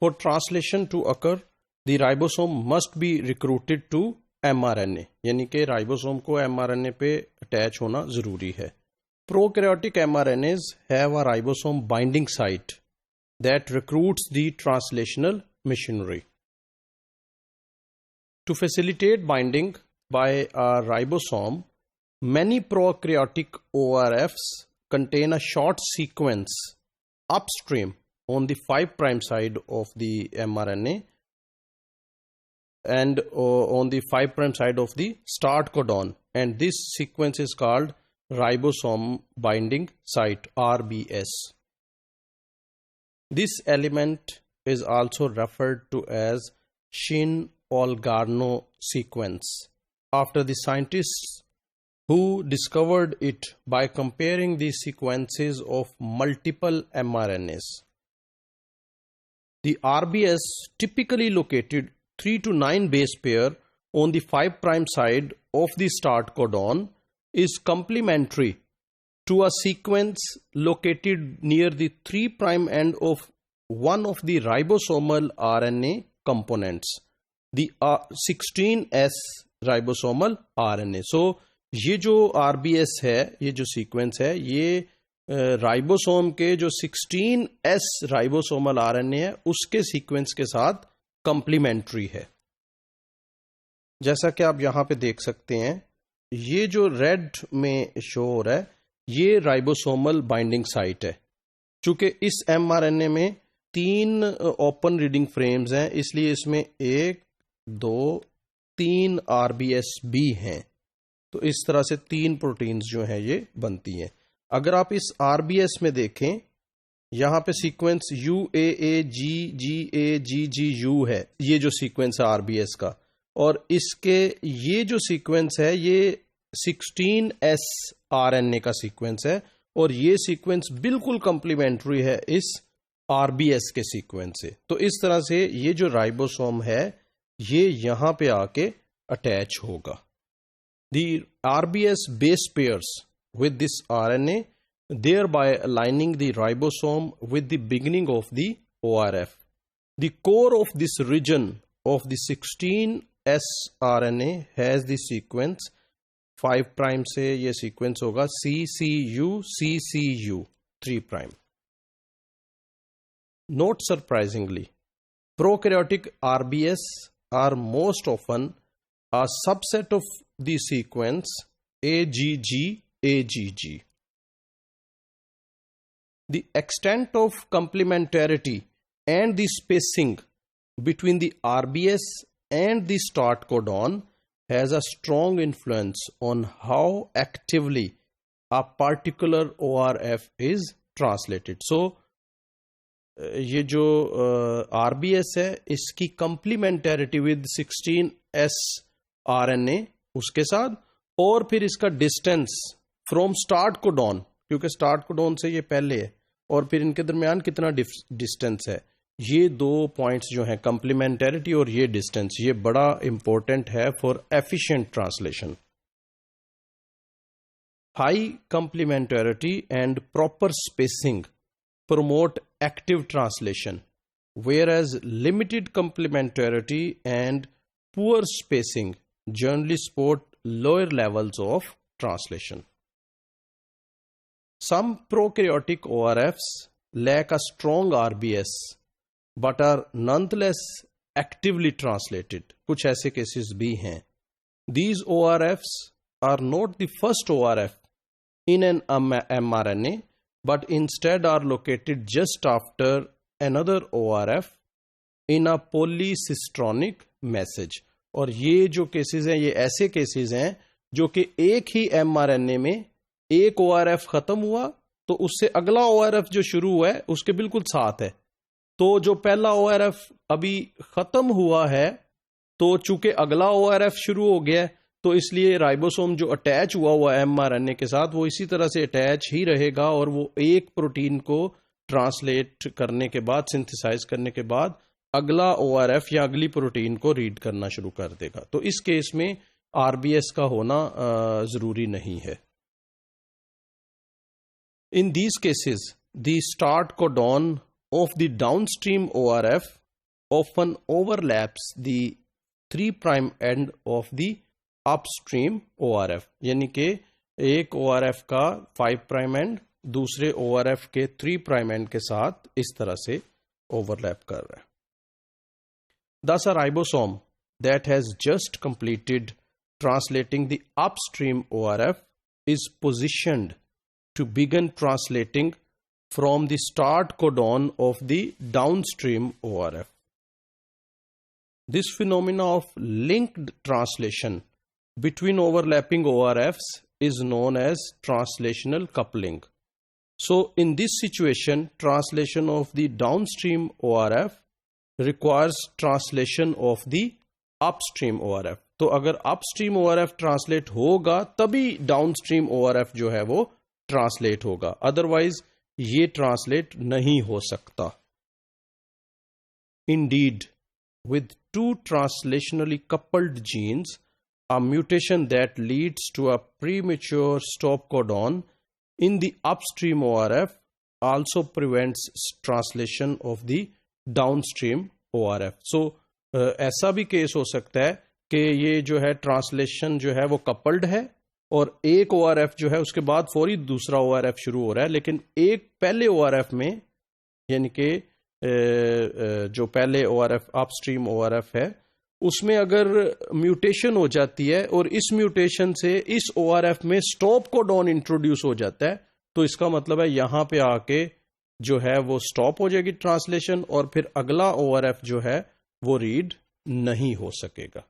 For translation to occur, the ribosome must be recruited to mRNA, यानी कि ribosome को mRNA पे attach होना जरूरी है. Prokaryotic mRNAs have a ribosome binding site that recruits the translational machinery. To facilitate binding by a ribosome, many prokaryotic ORFs contain a short sequence upstream on the 5' side of the mRNA and on the 5' side of the start codon, and this sequence is called ribosome binding site, RBS. This element is also referred to as Shinn-Olgarno sequence, after the scientists who discovered it by comparing the sequences of multiple mRNAs. The RBS typically located 3 to 9 base pair on the 5' side of the start codon is complementary to a sequence located near the 3' end of one of the ribosomal RNA components, the 16S ribosomal RNA. So ये जो RBS है, ये जो sequence है, ये ribosome के जो 16S ribosomal RNA है उसके सीक्वेंस के साथ कंप्लीमेंट्री है. जैसा कि आप यहां पे देख सकते हैं, ये जो रेड में शो हो रहा है ये राइबोसोमल बाइंडिंग साइट है. चूंकि इस mRNA में 3 ओपन रीडिंग फ्रेम्स हैं, इसलिए इसमें 1, 2, 3 RBS भी हैं. तो इस तरह से 3 प्रोटीन्स जो हैं ये बनती हैं. अगर आप इस RBS में देखें, यहाँ पे सीक्वेंस UAAGGAGGU है, ये जो सीक्वेंस है RBS का, और इसके ये जो सीक्वेंस है ये 16S RNA का सीक्वेंस है, और ये सीक्वेंस बिल्कुल कंप्लीमेंट्री है इस RBS के सीक्वेंस से. तो इस तरह से ये जो राइबोसोम है ये यहाँ पे आके अटैच होगा. The RBS base pairs with this RNA, thereby aligning the ribosome with the beginning of the ORF. The core of this region of the 16S RNA has the sequence 5' से ये sequence होगा CCU CCU 3'. Not surprisingly, prokaryotic RBS are most often a subset of the sequence AGG AGG. The extent of complementarity and the spacing between the RBS and the start codon has a strong influence on how actively a particular ORF is translated. So ये जो RBS है इसकी complementarity with 16S RNA उसके साथ, और फिर इसका distance from start codon, क्योंकि स्टार्ट कोडॉन से ये पहले है, और फिर इनके दरमियान कितना डिस्टेंस है, ये 2 पॉइंट्स जो हैं कंप्लीमेंटेरिटी और ये डिस्टेंस, ये बड़ा इंपॉर्टेंट है for efficient translation. High complementarity and proper spacing promote active translation, whereas limited complementarity and poor spacing generally support lower levels of translation. Some prokaryotic ORFs lack a strong RBS but are nonetheless actively translated. कुछ ऐसे cases भी हैं. These ORFs are not the first ORF in an mRNA, but instead are located just after another ORF in a polycistronic message. और ये जो cases हैं ये ऐसे केसेस हैं जो कि एक ही mRNA में एक ORF खत्म हुआ तो उससे अगला ORF जो शुरू हुआ है उसके बिल्कुल साथ है. तो जो पहला ORF अभी खत्म हुआ है, तो चूंकि अगला ORF शुरू हो गया है, तो इसलिए राइबोसोम जो अटैच हुआ है mRNA के साथ वो इसी तरह से अटैच ही रहेगा, और वो एक प्रोटीन को ट्रांसलेट करने के बाद, सिंथेसाइज करने के बाद अगला ORF या अगली प्रोटीन को रीड करना शुरू कर देगा. तो इस केस में RBS का होना जरूरी नहीं है. In these cases, the start codon of the downstream ORF often overlaps the 3' end of the upstream ORF, यानी कि एक ORF का 5' end दूसरे ORF के 3' end के साथ इस तरह से overlap कर रहा है. Thus a ribosome that has just completed translating the upstream ORF is positioned to begin translating from the start codon of the downstream ORF. This phenomena of linked translation between overlapping ORFs is known as translational coupling. So in this situation, translation of the downstream ORF requires translation of the upstream ORF. तो अगर upstream ORF translate होगा तभी downstream ORF जो है वो translate होगा, otherwise ये translate नहीं हो सकता. Indeed, with two translationally coupled genes, a mutation that leads to a premature stop codon in the upstream ORF also prevents translation of the downstream ORF. So ऐसा भी केस हो सकता है कि ये जो है ट्रांसलेशन जो है वो कपल्ड है और एक ORF जो है उसके बाद फौरी दूसरा ORF शुरू हो रहा है, लेकिन एक पहले ORF में यानी कि जो पहले ORF अपस्ट्रीम ORF है उसमें अगर म्यूटेशन हो जाती है और इस म्यूटेशन से इस ORF में स्टॉप कोडॉन इंट्रोड्यूस हो जाता है, तो इसका मतलब है यहां पे आके जो है वो स्टॉप हो जाएगी ट्रांसलेशन और फिर अगला ORF जो है वो रीड नहीं हो सकेगा.